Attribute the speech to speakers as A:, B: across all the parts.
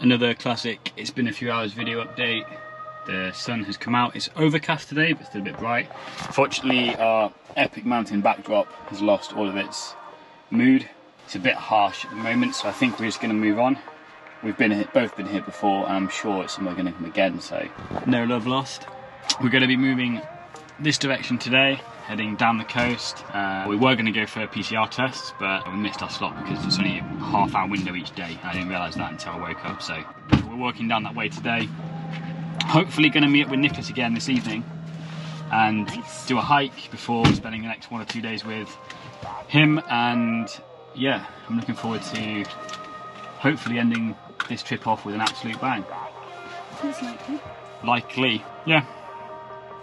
A: Another classic "it's been a few hours" video update. The sun has come out. It's overcast today, but still a bit bright. Fortunately, our epic mountain backdrop has lost all of its mood. It's a bit harsh at the moment, so I think we're just going to move on. We've both been here before, and I'm sure it's somewhere going to come again, so no love lost. We're going to be moving this direction today, heading down the coast. We were going to go for PCR tests, but we missed our slot because it's only a half-hour window each day. I didn't realise that until I woke up, so we're walking down that way today. Hopefully going to meet up with Niklas again this evening and do a hike before spending the next 1 or 2 days with him. And yeah, I'm looking forward to hopefully ending this trip off with an absolute bang.
B: It's likely.
A: Likely, yeah.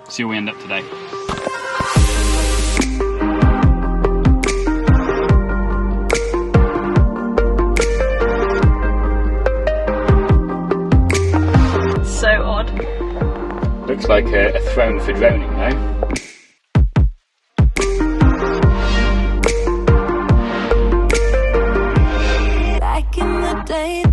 A: See where we end up today.
B: So odd.
A: Looks like a throne for droning now.
B: Back in the day.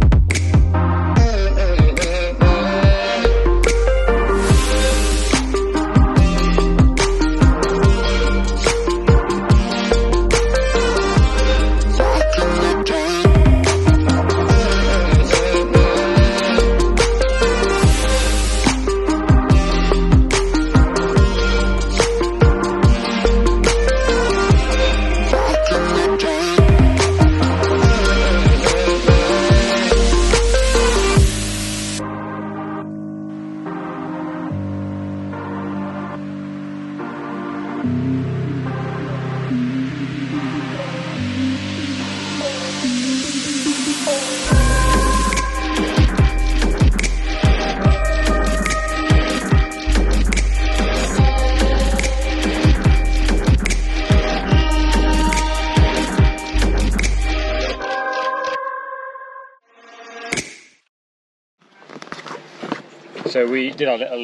A: So we did our little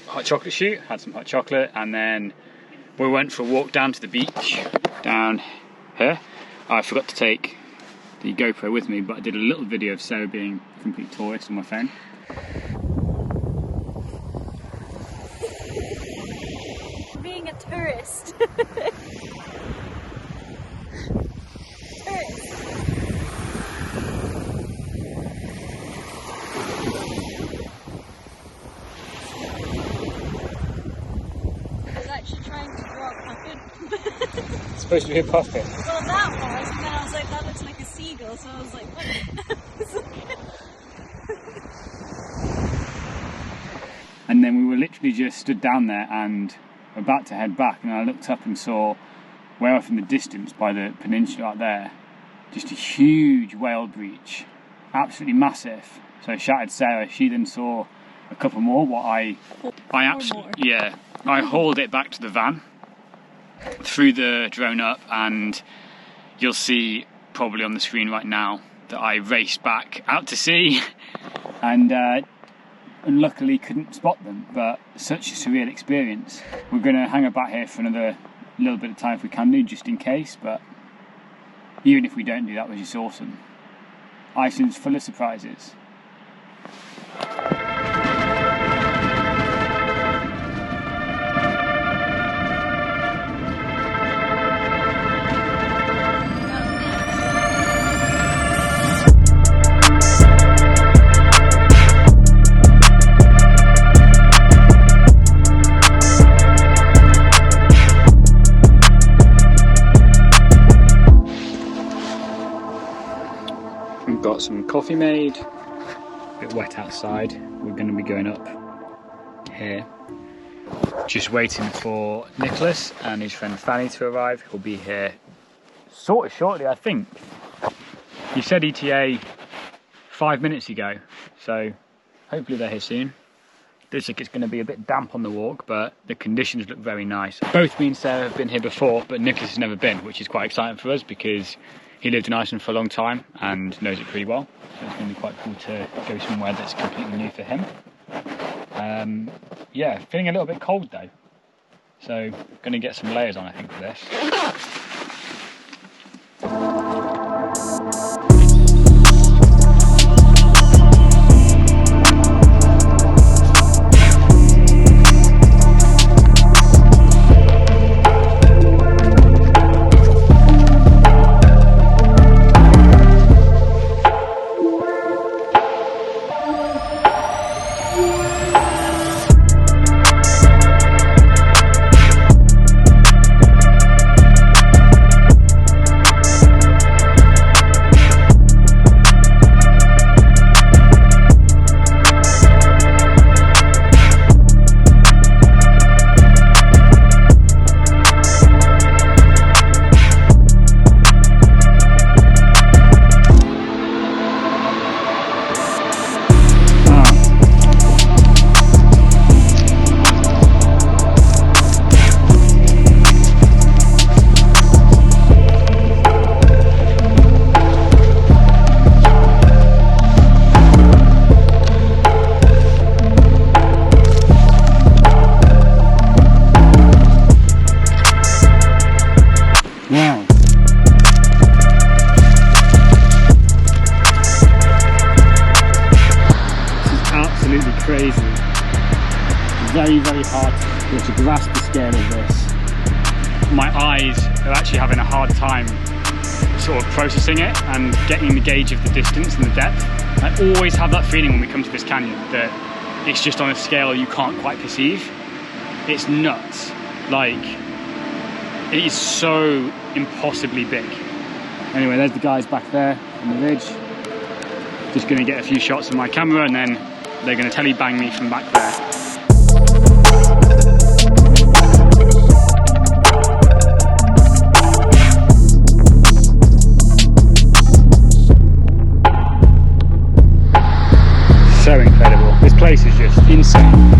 A: hot chocolate shoot, had some hot chocolate, and then we went for a walk down to the beach, down here. I forgot to take the GoPro with me, but I did a little video of Sarah being a complete tourist on my phone.
B: Being a tourist.
A: It's supposed to be a puppet.
B: Well, that was, and then I was like, that looks like a seagull, so I was like, what?
A: And then we were literally just stood down there and about to head back, and I looked up and saw way off in the distance by the peninsula out there just a huge whale breach, absolutely massive. So I shouted Sarah. She then saw a couple more. I hauled it back to the van, threw the drone up, and you'll see probably on the screen right now that I raced back out to sea and luckily couldn't spot them, but such a surreal experience. We're going to hang about here for another little bit of time if we can do, just in case, but even if we don't do, that was just awesome. Iceland's full of surprises. We've got some coffee made, a bit wet outside. We're going to be going up here. Just waiting for Niklas and his friend Fanny to arrive. He'll be here sort of shortly, I think. He said ETA 5 minutes ago, so hopefully they're here soon. Looks like it's going to be a bit damp on the walk, but the conditions look very nice. Both me and Sarah have been here before, but Niklas has never been, which is quite exciting for us because he lived in Iceland for a long time and knows it pretty well. So it's going to be quite cool to go somewhere that's completely new for him. Yeah, feeling a little bit cold though. So going to get some layers on, I think, for this. But to grasp the scale of this, my eyes are actually having a hard time sort of processing it and getting the gauge of the distance and the depth. I always have that feeling when we come to this canyon that it's just on a scale you can't quite perceive. It's nuts. Like, it is so impossibly big. Anyway, there's the guys back there on the ridge. Just gonna get a few shots of my camera and then they're gonna telebang me from back there. So incredible. This place is just insane.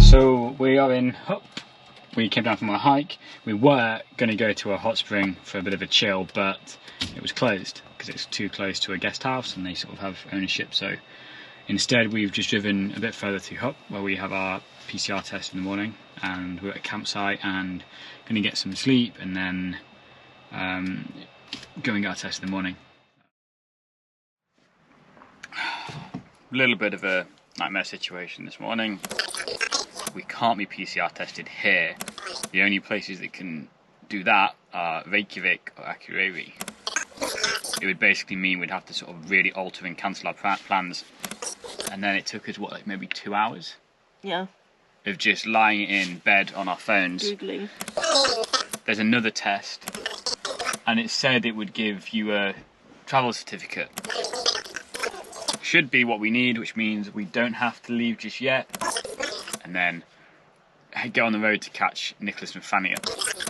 A: So we are in Hup. We came down from our hike. We were going to go to a hot spring for a bit of a chill, but it was closed because it's too close to a guest house and they sort of have ownership. So instead we've just driven a bit further to Hup where we have our PCR test in the morning, and we're at a campsite and going to get some sleep and then go and get our test in the morning. A little bit of a nightmare situation this morning. We can't be PCR tested here. The only places that can do that are Reykjavik or Akureyri. It would basically mean we'd have to sort of really alter and cancel our plans. And then it took us, what, like maybe 2 hours?
B: Yeah.
A: Of just lying in bed on our phones.
B: Googling.
A: There's another test, and it said it would give you a travel certificate. Should be what we need, which means we don't have to leave just yet. And then go on the road to catch Niklas and Fanny up.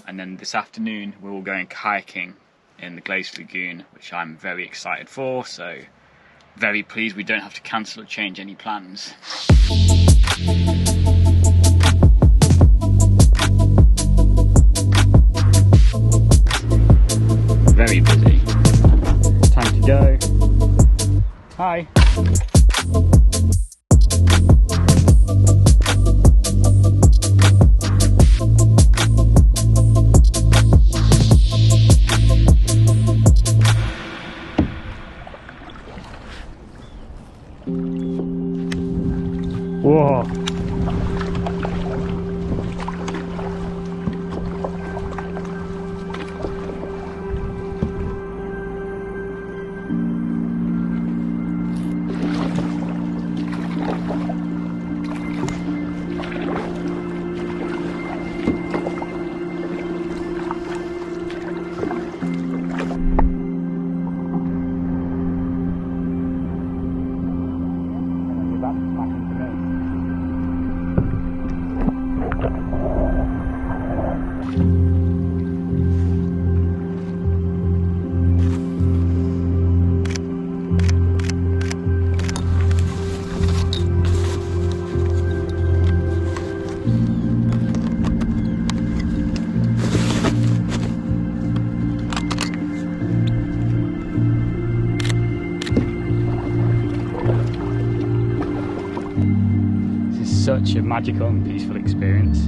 A: And then this afternoon we're all going kayaking in the Glacier Lagoon, which I'm very excited for, so very pleased we don't have to cancel or change any plans. Very busy. Time to go. Hi. Whoa. Such a magical and peaceful experience.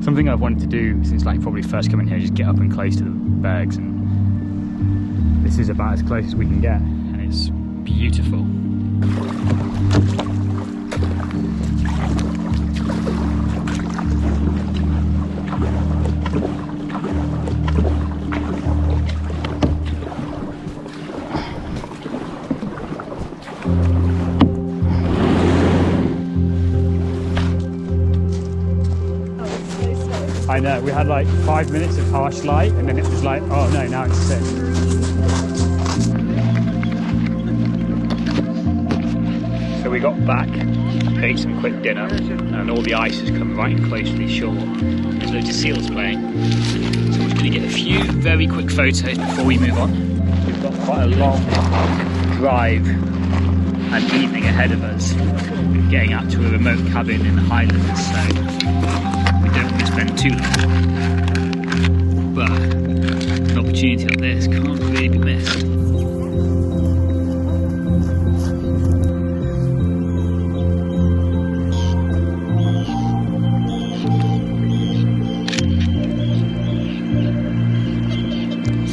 A: Something I've wanted to do since like probably first coming here, just get up and close to the bergs, and this is about as close as we can get, and it's beautiful. I know, we had like 5 minutes of harsh light and then it was like, oh no, now it's 6. So we got back, ate some quick dinner, and all the ice has come right in close to the shore. There's loads of seals playing. So we're going to get a few very quick photos before we move on. We've got quite a long drive and evening ahead of us, getting out to a remote cabin in the Highlands, so don't want to spend too long, but an opportunity like this can't really be missed.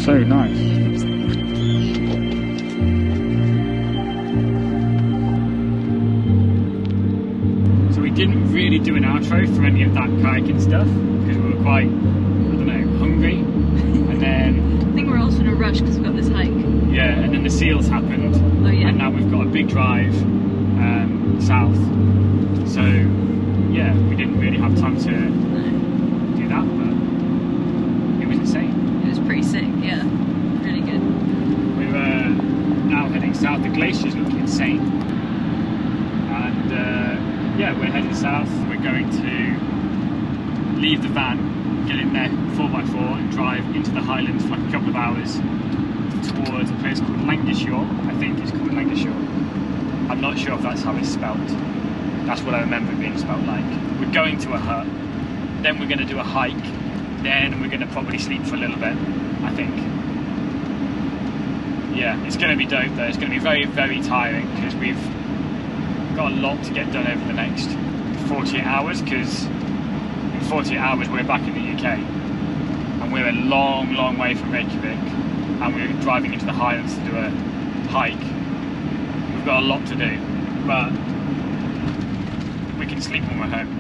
A: so nice. So we didn't really do an outro for any of that kayaking stuff because we were quite, I don't know, hungry. And then
B: I think we're also in a rush because we've got this hike.
A: yeah, and then the seals happened.
B: Oh yeah.
A: And now we've got a big drive south. So yeah, we didn't really have time to do that, but it was insane.
B: It was pretty sick, yeah. Really good.
A: We were now heading south. The glacier's looking insane. And yeah, we're heading south. We're going to leave the van, get in there 4x4 and drive into the Highlands for like a couple of hours towards a place called Mulagljufur. I think it's called Mulagljufur. I'm not sure if that's how it's spelt. That's what I remember it being spelt like. We're going to a hut, then we're going to do a hike, then we're going to probably sleep for a little bit, I think. Yeah, it's going to be dope though. It's going to be very, very tiring because we've got a lot to get done over the next 48 hours because in 48 hours we're back in the UK and we're a long, long way from Reykjavik and we're driving into the Highlands to do a hike. We've got a lot to do, but we can sleep when we're home.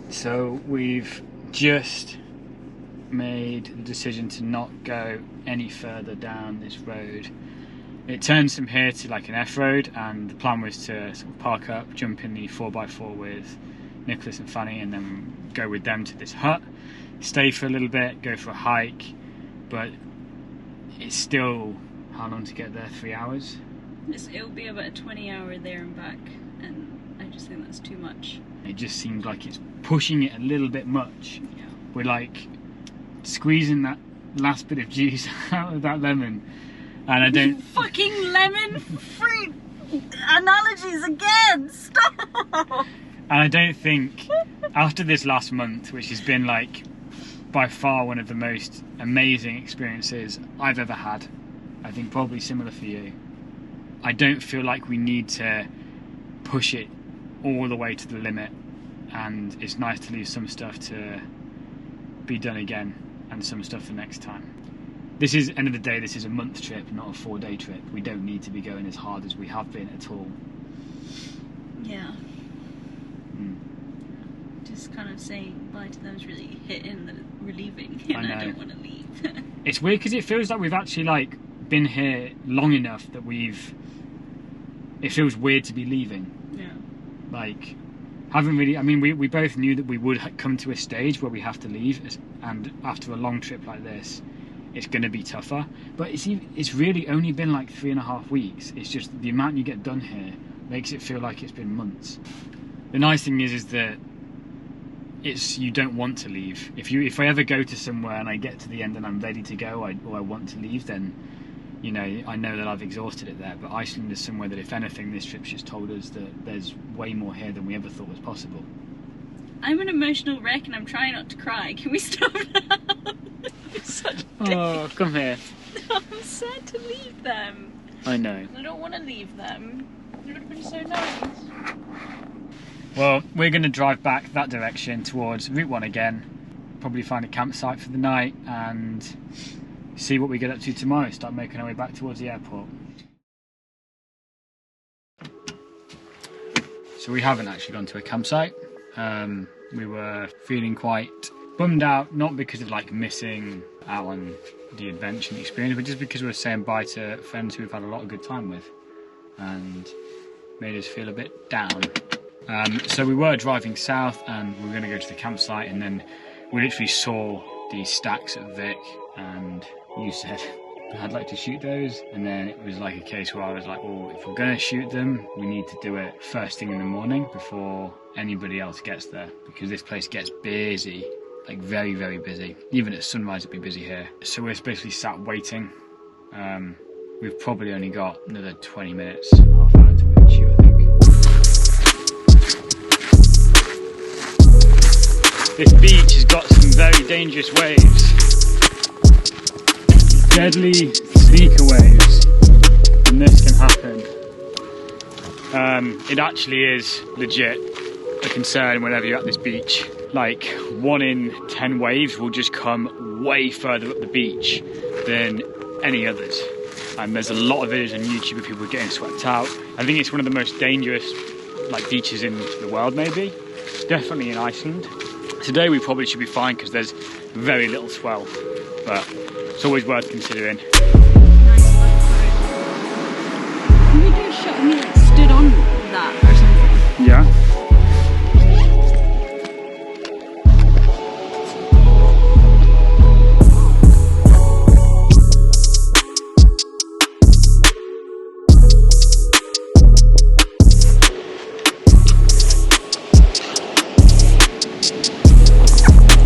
A: So we've just made the decision to not go any further down this road. It turns from here to like an F road, and the plan was to sort of park up, jump in the 4x4 with Niklas and Fanny, and then go with them to this hut, stay for a little bit, go for a hike. But it's still, how long to get there? 3 hours?
B: It'll be about a 20-hour there and back, and I just think that's too much.
A: It just seems like it's pushing it a little bit much.
B: Yeah.
A: We're like squeezing that last bit of juice out of that lemon, and I don't.
B: Fucking lemon fruit analogies again. Stop.
A: And I don't think after this last month, which has been like by far one of the most amazing experiences I've ever had, I think probably similar for you, I don't feel like we need to push it all the way to the limit, and it's nice to leave some stuff to be done again and some stuff for next time. This is, end of the day, this is a month trip, not a 4-day trip. We don't need to be going as hard as we have been at all.
B: Yeah. Just kind of saying bye to them is really hitting that we're leaving, and I don't want to leave.
A: It's weird because it feels like we've actually like been here long enough that it feels weird to be leaving.
B: Yeah.
A: Like, haven't really, I mean, we both knew that we would come to a stage where we have to leave, and after a long trip like this, it's going to be tougher. But it's really only been like 3.5 weeks. It's just the amount you get done here makes it feel like it's been months. The nice thing is that you don't want to leave. If I ever go to somewhere and I get to the end and I'm ready to go, or I want to leave, then you know, I know that I've exhausted it there. But Iceland is somewhere that, if anything, this trip's just told us that there's way more here than we ever thought was possible.
B: I'm an emotional wreck and I'm trying not to cry. Can we stop now? I'm such a dick.
A: Oh, come here.
B: I'm sad to leave them.
A: I know.
B: I don't want to leave them. It would have been so nice.
A: Well, we're going to drive back that direction towards Route 1 again, probably find a campsite for the night and see what we get up to tomorrow, start making our way back towards the airport. So we haven't actually gone to a campsite. We were feeling quite bummed out, not because of like missing out on the adventure and the experience, but just because we were saying bye to friends who we've had a lot of good time with and made us feel a bit down. So we were driving south and we were going to go to the campsite, and then we literally saw these stacks at Vic, and you said, I'd like to shoot those, and then it was like a case where I was like, well, if we're going to shoot them, we need to do it first thing in the morning before anybody else gets there, because this place gets busy, like very, very busy. Even at sunrise it'd be busy here. So we're basically sat waiting we've probably only got another 20 minutes, half an hour to reach you, I think. This beach has got some very dangerous waves. Deadly sneaker waves, and this can happen. It actually is legit a concern whenever you're at this beach. Like 1 in 10 waves will just come way further up the beach than any others. And there's a lot of videos on YouTube of people getting swept out. I think it's one of the most dangerous beaches in the world, maybe. Definitely in Iceland. Today we probably should be fine because there's very little swell, but it's always worth considering.
B: Can we do a shot of me stood on that or something?
A: Yeah.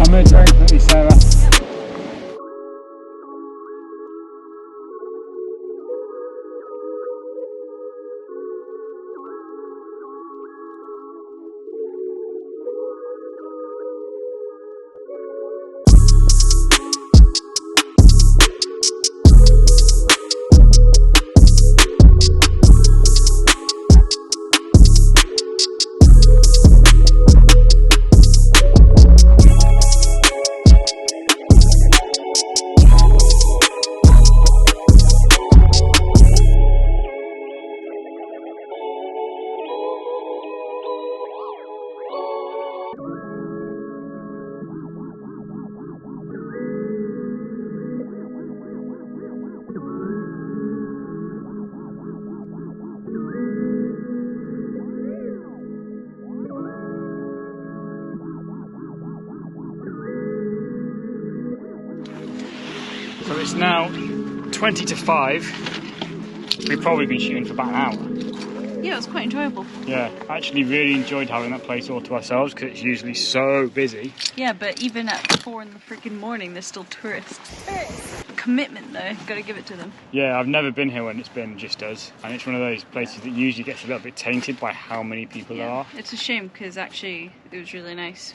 A: I'm going to drink with you, Sarah. So it's now 20 to 5. We've probably been shooting for about an hour.
B: Yeah, it was quite enjoyable.
A: Yeah, I actually really enjoyed having that place all to ourselves because it's usually so busy.
B: Yeah, but even at 4 in the freaking morning, there's still tourists. Commitment though, gotta give it to them.
A: Yeah, I've never been here when it's been just us, and it's one of those places that usually gets a little bit tainted by how many people there are.
B: It's a shame because actually it was really nice.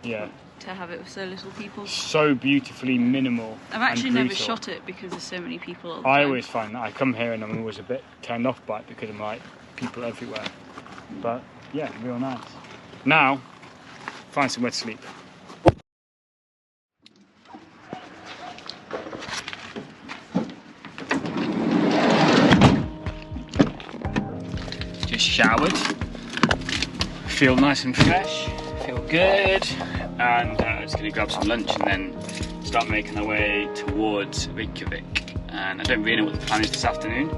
A: Yeah.
B: To have it with so little people.
A: So beautifully minimal.
B: I've actually
A: and
B: never
A: brutal.
B: shot it because there's so many people all the
A: I
B: time.
A: always find that I come here and I'm always a bit turned off by it because I'm like, people everywhere. But yeah, real nice. Now, find somewhere to sleep. Just showered. Feel nice and fresh. Feel good. And just going to grab some lunch and then start making our way towards Reykjavik. And I don't really know what the plan is this afternoon.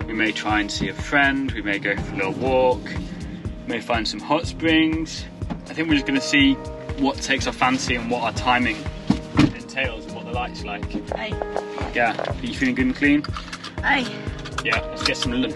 A: We may try and see a friend, we may go for a little walk, may find some hot springs. I think we're just going to see what takes our fancy and what our timing entails and what the light's like.
B: Aye.
A: Yeah, are you feeling good and clean?
B: Aye.
A: Yeah, let's get some lunch.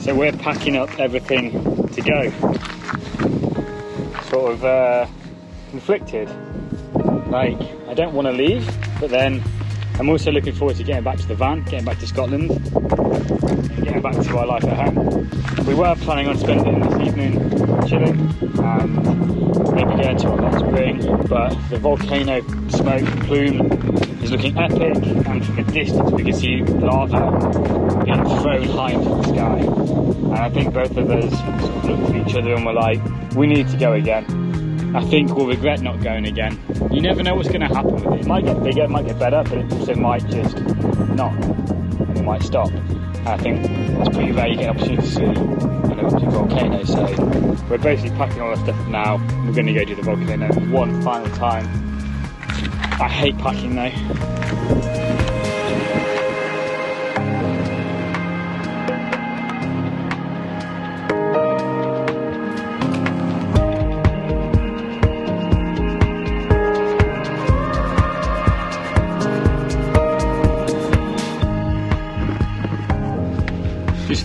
A: So we're packing up everything to go. Sort of conflicted. Like, I don't want to leave, but then I'm also looking forward to getting back to the van, getting back to Scotland, and getting back to our life at home. We were planning on spending this evening chilling and maybe going to a hot spring, but the volcano smoke plume is looking epic, and from a distance we can see lava being thrown high into the sky. And I think both of us sort of looked at each other and were like, we need to go again. I think we'll regret not going again. You never know what's going to happen with it. It might get bigger, it might get better, but it also might just not, and it might stop. And I think it's pretty rare you get an opportunity to see an erupting volcano, so we're basically packing all our stuff up now. We're going to go do the volcano one final time. I hate packing though.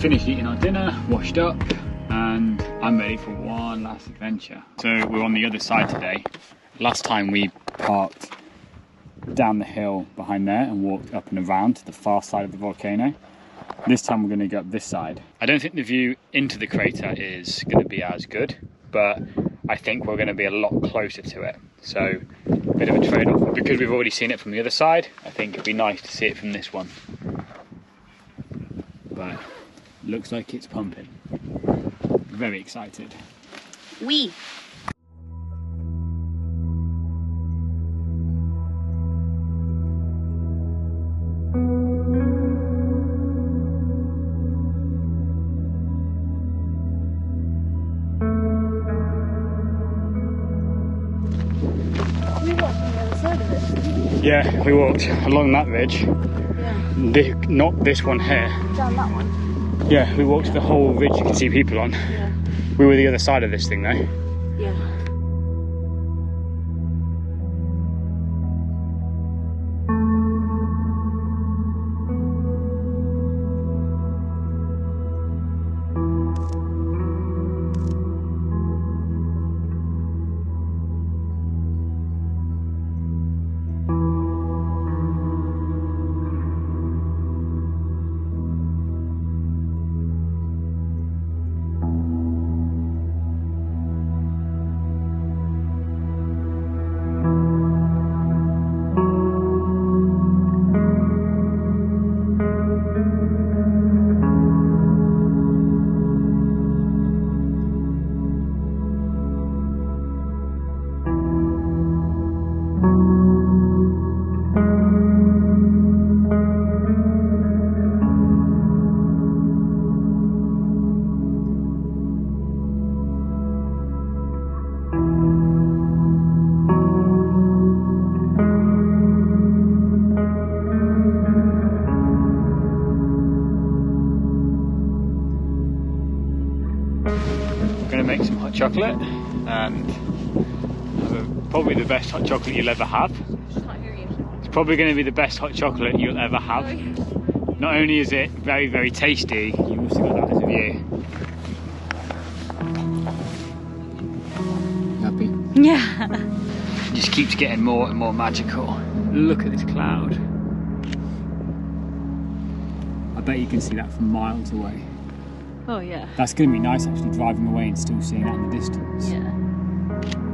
A: finished eating our dinner, washed up, and I'm ready for one last adventure. So we're on the other side today. Last time we parked down the hill behind there and walked up and around to the far side of the volcano. This time we're going to go up this side. I don't think the view into the crater is going to be as good, but I think we're going to be a lot closer to it. So a bit of a trade-off. Because we've already seen it from the other side, I think it'd be nice to see it from this one. But looks like it's pumping. Very excited.
B: We.
A: Yeah, we walked along that ridge.
B: Yeah.
A: Not this one here.
B: Down that one.
A: Yeah, we walked the whole ridge you can see people on.
B: Yeah.
A: We were the other side of this thing though.
B: Yeah.
A: Make some hot chocolate and have probably the best hot chocolate you'll ever have. It's probably going to be the best hot chocolate you'll ever have. Not only is it very, very tasty, you've also got that as a view. Happy?
B: Yeah.
A: It just keeps getting more and more magical. Look at this cloud. I bet you can see that from miles away.
B: Oh yeah.
A: That's going to be nice actually, driving away and still seeing that in the distance.
B: Yeah.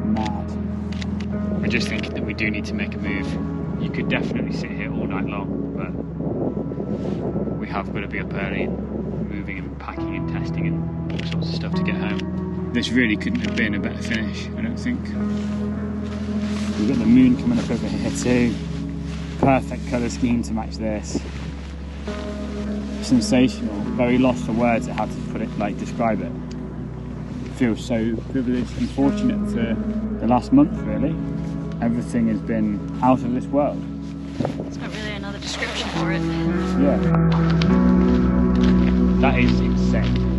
A: Mad. We're just thinking that we do need to make a move. You could definitely sit here all night long, but we have got to be up early and moving and packing and testing and all sorts of stuff to get home. This really couldn't have been a better finish, I don't think. We've got the moon coming up over here too. Perfect colour scheme to match this. Sensational, very lost for words at how to put it, like describe it. Feels so privileged and fortunate for the last month really. Everything has been out of this world.
B: It's not really another description for it.
A: Yeah. That is insane.